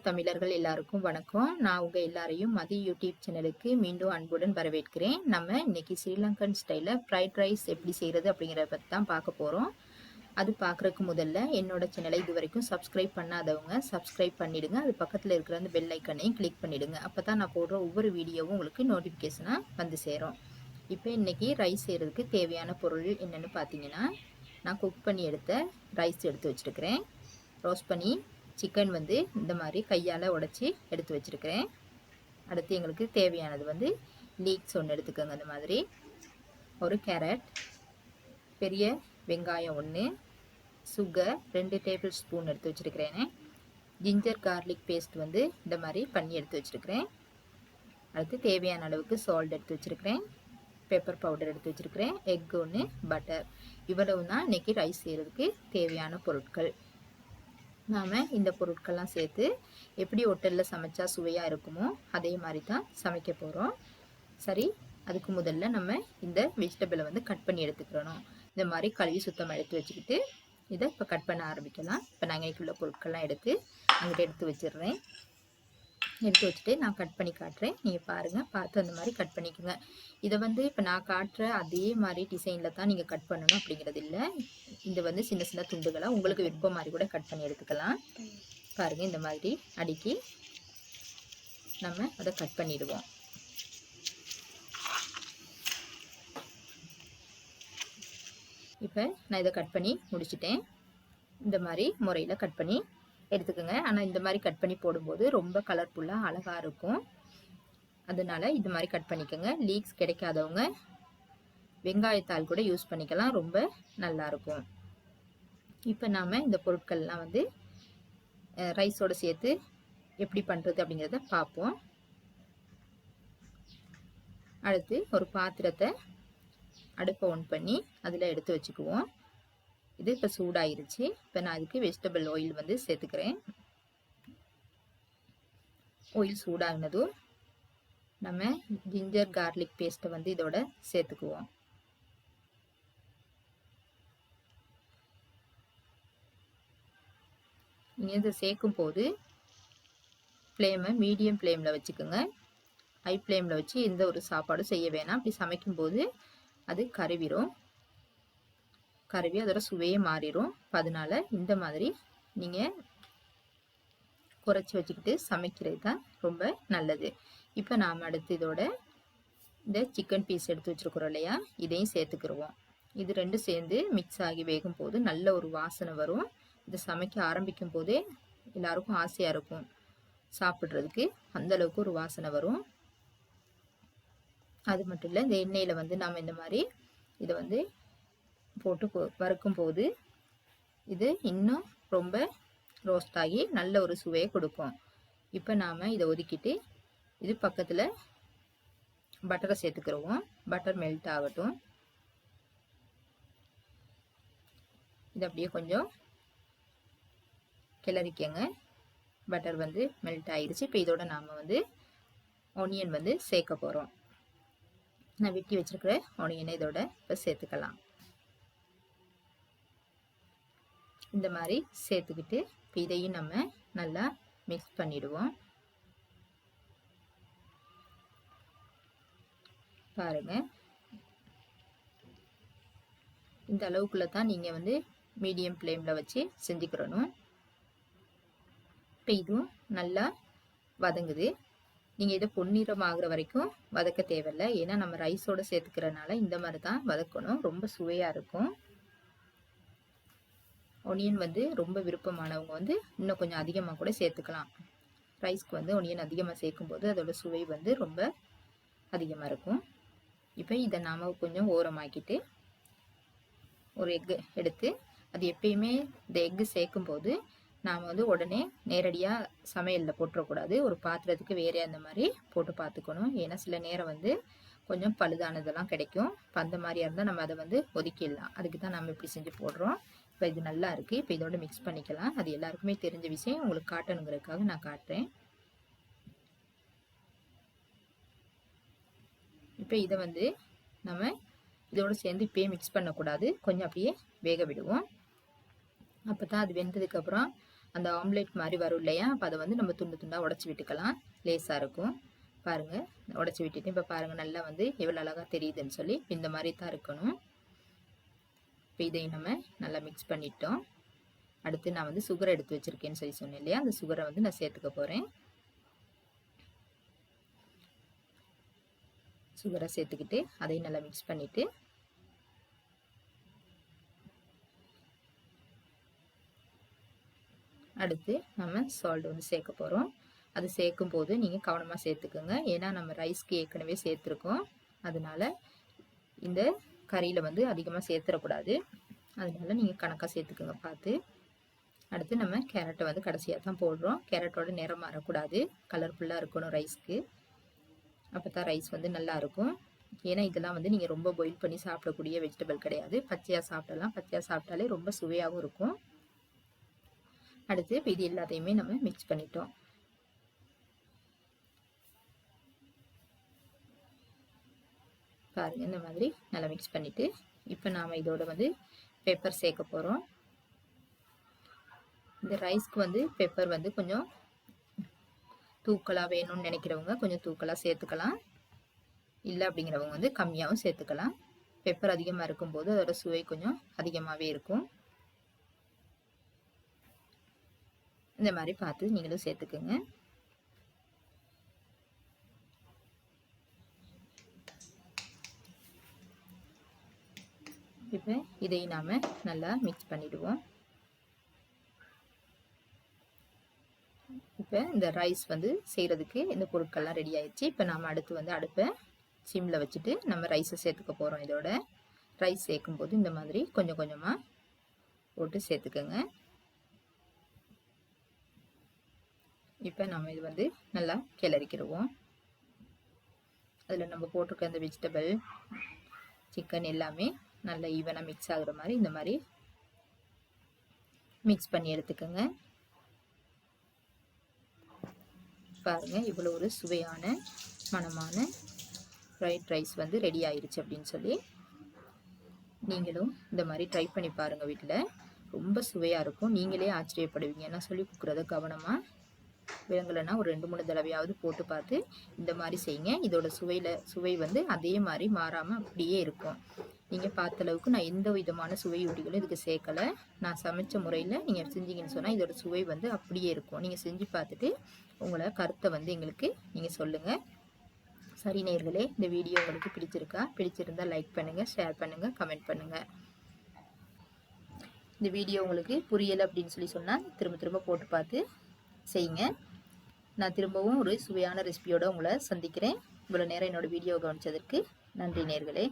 தமிழர்கள் எல்லாருக்கும் வணக்கம். நான் உங்க எல்லாரையும் மதி யூடியூப் சேனலுக்கு மீண்டும் அன்புடன் வரவேற்கிறேன். நம்ம இன்னைக்கு ஸ்ரீலங்கன் ஸ்டைல ஃப்ரைட் ரைஸ் எப்படி செய்யறது அப்படிங்கிறத பற்றி தான் பார்க்க போறோம். அது பார்க்குறதுக்கு முதல்ல என்னோட சேனலை இது வரைக்கும் சப்ஸ்கிரைப் பண்ணாதவங்க சப்ஸ்கிரைப் பண்ணிடுங்க. அது பக்கத்தில் இருக்கிற அந்த பெல் ஐக்கனையும் கிளிக் பண்ணிடுங்க. அப்போ தான் நான் போடுற ஒவ்வொரு வீடியோவும் உங்களுக்கு நோட்டிஃபிகேஷனாக வந்து சேரும். இப்போ இன்னைக்கு ரைஸ் செய்யறதுக்கு தேவையான பொருள் என்னன்னு பார்த்தீங்கன்னா, நான் குக் பண்ணி எடுத்த ரைஸ் எடுத்து வச்சிருக்கிறேன். ரோஸ்ட் பண்ணி சிக்கன் வந்து இந்த மாதிரி கையால் உடச்சி எடுத்து வச்சுருக்கிறேன். அடுத்து எங்களுக்கு தேவையானது வந்து லீக்ஸ் ஒன்று எடுத்துக்கோங்க. இந்த மாதிரி ஒரு கேரட், பெரிய வெங்காயம் ஒன்று, சுகர் 2 டேபிள் ஸ்பூன் எடுத்து வச்சுருக்கிறேன். ஜிஞ்சர் கார்லிக் பேஸ்ட் வந்து இந்த மாதிரி பண்ணி எடுத்து வச்சுருக்கிறேன். அடுத்து தேவையான அளவுக்கு சால்ட் எடுத்து வச்சுருக்கிறேன். பெப்பர் பவுடர் எடுத்து வச்சுருக்கிறேன். எக் ஒன்று, பட்டர். இவ்வளவு தான் இன்றைக்கி ரைஸ் செய்கிறதுக்கு தேவையான பொருட்கள். நாம் இந்த பொருட்கள்லாம் சேர்த்து எப்படி ஹோட்டலில் சமைச்சா சுவையாக இருக்குமோ அதே மாதிரி தான் சமைக்க போகிறோம். சரி, அதுக்கு முதல்ல நம்ம இந்த வெஜிடபிளை வந்து கட் பண்ணி எடுத்துக்கிறணும். இந்த மாதிரி கழுவி சுத்தமாக எடுத்து வச்சுக்கிட்டு இதை இப்போ கட் பண்ண ஆரம்பிக்கலாம். இப்போ நாங்கள் இதுக்குள்ள பொருட்கள்லாம் எடுத்து அங்கிட்ட எடுத்து வச்சிடுறேன். எடுத்து வச்சுட்டு நான் கட் பண்ணி காட்டுறேன். நீங்கள் பாருங்கள், பார்த்து அந்த மாதிரி கட் பண்ணிக்கோங்க. இதை வந்து இப்போ நான் காட்டுற அதே மாதிரி டிசைனில் தான் நீங்கள் கட் பண்ணணும் அப்படிங்கிறது இல்லை. இது வந்து சின்ன சின்ன துண்டுகளாக உங்களுக்கு விருப்பம் மாதிரி கூட கட் பண்ணி எடுத்துக்கலாம். பாருங்கள், இந்த மாதிரி அடுக்கி நம்ம அதை கட் பண்ணிடுவோம். இப்போ நான் இதை கட் பண்ணி முடிச்சிட்டேன். இந்த மாதிரி முறையில் கட் பண்ணி எடுத்துக்கோங்க. ஆனால் இந்த மாதிரி கட் பண்ணி போடும்போது ரொம்ப கலர்ஃபுல்லாக அழகாக இருக்கும். அதனால இது மாதிரி கட் பண்ணிக்கோங்க. லீக்ஸ் கிடைக்காதவங்க வெங்காயத்தாள் கூட யூஸ் பண்ணிக்கலாம், ரொம்ப நல்லாயிருக்கும். இப்போ நாம் இந்த பொருட்கள்லாம் வந்து ரைஸோடு சேர்த்து எப்படி பண்ணுறது அப்படிங்கிறத பார்ப்போம். அடுத்து ஒரு பாத்திரத்தை அடுப்பை ஆன் பண்ணி அதில் எடுத்து வச்சுக்குவோம். இது இப்போ சூடாயிருச்சு. இப்போ நான் அதுக்கு வெஜிடபிள் ஆயில் வந்து சேர்த்துக்கிறேன். ஆயில் சூடாகினதும் நம்ம ஜிஞ்சர் கார்லிக் பேஸ்ட்டை வந்து இதோட சேர்த்துக்குவோம். நீங்கள் இதை சேர்க்கும் போது ஃப்ளேமை மீடியம் ஃப்ளேமில் வச்சுக்கோங்க. ஹை ஃப்ளேமில் வச்சு எந்த ஒரு சாப்பாடும் செய்ய வேணாம். அப்படி சமைக்கும்போது அது கருவி அதோட சுவையே மாறிடும். அதனால இந்த மாதிரி நீங்கள் குறைச்சி வச்சுக்கிட்டு சமைக்கிறது தான் ரொம்ப நல்லது. இப்போ நாம் அடுத்து இதோட இந்த சிக்கன் பீஸ் எடுத்து வச்சுருக்குறோம் இல்லையா, இதையும் சேர்த்துக்கிடுவோம். இது ரெண்டும் சேர்ந்து மிக்ஸ் ஆகி வேகும் போது நல்ல ஒரு வாசனை வரும். இது சமைக்க ஆரம்பிக்கும் போதே எல்லாருக்கும் ஆசையாக இருக்கும் சாப்பிட்றதுக்கு, அந்தளவுக்கு ஒரு வாசனை வரும். அது மட்டும் இல்லை, இந்த எண்ணெயில் வந்து நாம் இந்த மாதிரி இதை வந்து போட்டு வறுக்கும் போது இது இன்னும் ரொம்ப ரோஸ்ட் ஆகி நல்ல ஒரு சுவையை கொடுக்கும். இப்போ நாம் இதை ஒதுக்கிட்டு இது பக்கத்தில் பட்டரை சேர்த்துக்கிறோம். பட்டர் மெல்ட் ஆகட்டும். இது அப்படியே கொஞ்சம் கிளறிக்கங்க. பட்டர் வந்து மெல்ட் ஆயிடுச்சு. இப்போ இதோட நாம் வந்து ஆனியன் வந்து சேர்க்க போகிறோம். நான் வெட்டி வச்சிருக்கிற ஆனியனை இதோட இப்போ சேர்த்துக்கலாம். இந்த மாதிரி சேர்த்துக்கிட்டு இப்போ இதையும் நம்ம நல்லா மிக்ஸ் பண்ணிடுவோம். பாருங்க, இந்த அளவுக்குள்ள தான் நீங்கள் வந்து மீடியம் ஃப்ளேமில் வச்சு செஞ்சுக்கிறணும். இப்போ இதுவும் நல்லா வதங்குது. நீங்கள் இதை பொன்னிறம் ஆகுற வரைக்கும் வதக்க தேவையில்லை. ஏன்னா நம்ம ரைஸோடு சேர்த்துக்கிறனால இந்த மாதிரி தான் வதக்கணும். ரொம்ப சுவையாக இருக்கும். ஒனியன் வந்து ரொம்ப விருப்பமானவங்க வந்து இன்னும் கொஞ்சம் அதிகமாக கூட சேர்த்துக்கலாம். ரைஸ்க்கு வந்து ஒனியன் அதிகமாக சேர்க்கும்போது அதோட சுவை வந்து ரொம்ப அதிகமாக இருக்கும். இப்போ இதை நாம் கொஞ்சம் ஓரமாக்கிட்டு ஒரு எக்கு எடுத்து, அது எப்பயுமே இந்த எக்கு சேர்க்கும்போது நாம் வந்து உடனே நேரடியாக சமையலில் போட்டுறக்கூடாது. ஒரு பாத்திரத்துக்கு வேறே அந்த மாதிரி போட்டு பார்த்துக்கணும். ஏன்னா சில நேரம் வந்து கொஞ்சம் பழுதானதெல்லாம் கிடைக்கும். இப்போ அந்த மாதிரியாக இருந்தால் நம்ம அதை வந்து ஒதுக்கிடலாம். அதுக்கு தான் நம்ம இப்படி செஞ்சு போடுறோம். இப்போ இது நல்லா இருக்குது. இப்போ இதோட மிக்ஸ் பண்ணிக்கலாம். அது எல்லாருக்குமே தெரிஞ்ச விஷயம், உங்களுக்கு காட்டணுங்கிறதுக்காக நான் காட்டுறேன். இப்போ இதை வந்து நம்ம இதோடு சேர்ந்து இப்பயே மிக்ஸ் பண்ணக்கூடாது. கொஞ்சம் அப்படியே வேக விடுவோம். அப்போ தான் அது வெந்ததுக்கப்புறம் அந்த ஆம்லேட் மாதிரி வரும் இல்லையா, அப்போ அதை வந்து நம்ம துண்டு துண்டாக உடச்சி விட்டுக்கலாம், லேஸாக இருக்கும். பாருங்கள், உடச்சி விட்டுட்டு இப்போ பாருங்கள் நல்லா வந்து எவ்வளோ அழகாக தெரியுதுன்னு சொல்லி இந்த மாதிரி தான் இருக்கணும். இப்போ இதையும் நம்ம நல்லா மிக்ஸ் பண்ணிட்டோம். அடுத்து நான் வந்து சுகரை எடுத்து வச்சுருக்கேன்னு சொல்லி சொன்னேன் இல்லையா, அந்த சுகரை வந்து நான் சேர்த்துக்க போகிறேன். சுகரை சேர்த்துக்கிட்டு அதையும் நல்லா மிக்ஸ் பண்ணிவிட்டு அடுத்து நம்ம சால்ட் வந்து சேர்க்க போகிறோம். அது சேர்க்கும் போது நீங்கள் கவனமாக சேர்த்துக்கோங்க, ஏன்னா நம்ம ரைஸ்க்கு ஏற்கனவே சேர்த்துருக்கோம். அதனால இந்த கறியில் வந்து அதிகமாக சேர்த்துடக்கூடாது, அதனால நீங்கள் கணக்காக சேர்த்துக்கோங்க பார்த்து. அடுத்து நம்ம கேரட்டை வந்து கடைசியாக தான் போடுறோம். கேரட்டோட நிறம் மாறக்கூடாது, கலர்ஃபுல்லாக இருக்கணும் ரைஸ்க்கு, அப்போ தான் ரைஸ் வந்து நல்லாயிருக்கும். ஏன்னா இதெல்லாம் வந்து நீங்கள் ரொம்ப பாயில் பண்ணி சாப்பிடக்கூடிய வெஜிடபிள் கிடையாது, பச்சையாக சாப்பிடலாம். பச்சையாக சாப்பிட்டாலே ரொம்ப சுவையாகவும் இருக்கும். அடுத்து இப்போ இது எல்லாத்தையுமே நம்ம மிக்ஸ் பண்ணிட்டோம். பாருங்க, இந்த மாதிரி நல்லா மிக்ஸ் பண்ணிட்டு இப்போ நாம் இதோட வந்து பெப்பர் சேர்க்க போகிறோம். இந்த ரைஸ்க்கு வந்து பெப்பர் வந்து கொஞ்சம் தூக்கலாக வேணும்னு நினைக்கிறவங்க கொஞ்சம் தூக்கலாக சேர்த்துக்கலாம், இல்லை அப்படிங்கிறவங்க வந்து கம்மியாகவும் சேர்த்துக்கலாம். பெப்பர் அதிகமாக இருக்கும்போது அதோட சுவை கொஞ்சம் அதிகமாகவே இருக்கும். இந்த மாதிரி பார்த்து நீங்களும் சேர்த்துக்குங்க. இப்போ இதை நாம் நல்லா மிக்ஸ் பண்ணிடுவோம். இப்போ இந்த ரைஸ் வந்து செய்கிறதுக்கு இந்த பொருட்கள்லாம் ரெடி ஆயிடுச்சு. இப்போ நாம் அடுத்து வந்து அடுப்பை சிம்மில் வச்சுட்டு நம்ம ரைஸை சேர்த்துக்க போகிறோம். இதோட ரைஸ் சேர்க்கும்போது இந்த மாதிரி கொஞ்சம் கொஞ்சமாக போட்டு சேர்த்துக்கோங்க. இப்போ நம்ம இது வந்து நல்லா கிளறிக்கிடுவோம். அதில் நம்ம போட்டிருக்க அந்த வெஜிடபிள், சிக்கன் எல்லாமே நல்லா ஈவனாக மிக்ஸ் ஆகுற மாதிரி இந்த மாதிரி மிக்ஸ் பண்ணி எடுத்துக்கோங்க. பாருங்கள், இவ்வளோ ஒரு சுவையான மணமான ஃப்ரைட் ரைஸ் வந்து ரெடி ஆயிடுச்சு அப்படின்னு சொல்லி நீங்களும் இந்த மாதிரி ட்ரை பண்ணி பாருங்கள் வீட்டில். ரொம்ப சுவையாக இருக்கும், நீங்களே ஆச்சரியப்படுவீங்க. நான் சொல்லி கொடுக்குறத கவனமாக விலங்கலைன்னா ஒரு 2-3 தடவையாவது போட்டு பார்த்து இந்த மாதிரி செய்யுங்க. இதோட சுவை வந்து அதே மாதிரி மாறாமல் அப்படியே இருக்கும். நீங்கள் பார்த்த அளவுக்கு நான் எந்த விதமான சுவையூட்டிகளும் இதுக்கு சேர்க்கலை. நான் சமைச்ச முறையில் நீங்கள் செஞ்சீங்கன்னு சொன்னால் இதோட சுவை வந்து அப்படியே இருக்கும். நீங்கள் செஞ்சு பார்த்துட்டு உங்களை கருத்தை வந்து எங்களுக்கு நீங்கள் சொல்லுங்கள். சரி நேயர்களே, இந்த வீடியோ உங்களுக்கு பிடிச்சிருந்தால் லைக் பண்ணுங்கள், ஷேர் பண்ணுங்கள், கமெண்ட் பண்ணுங்கள். இந்த வீடியோ உங்களுக்கு புரியலை அப்படின்னு சொல்லி சொன்னால் திரும்ப திரும்ப போட்டு பார்த்து செய்யுங்க. நான் திரும்பவும் ஒரு சுவையான ரெசிபியோடு உங்களை சந்திக்கிறேன். இவ்வளோ நேரம் என்னோடய வீடியோவை கவனித்ததற்கு நன்றி நேயர்களே.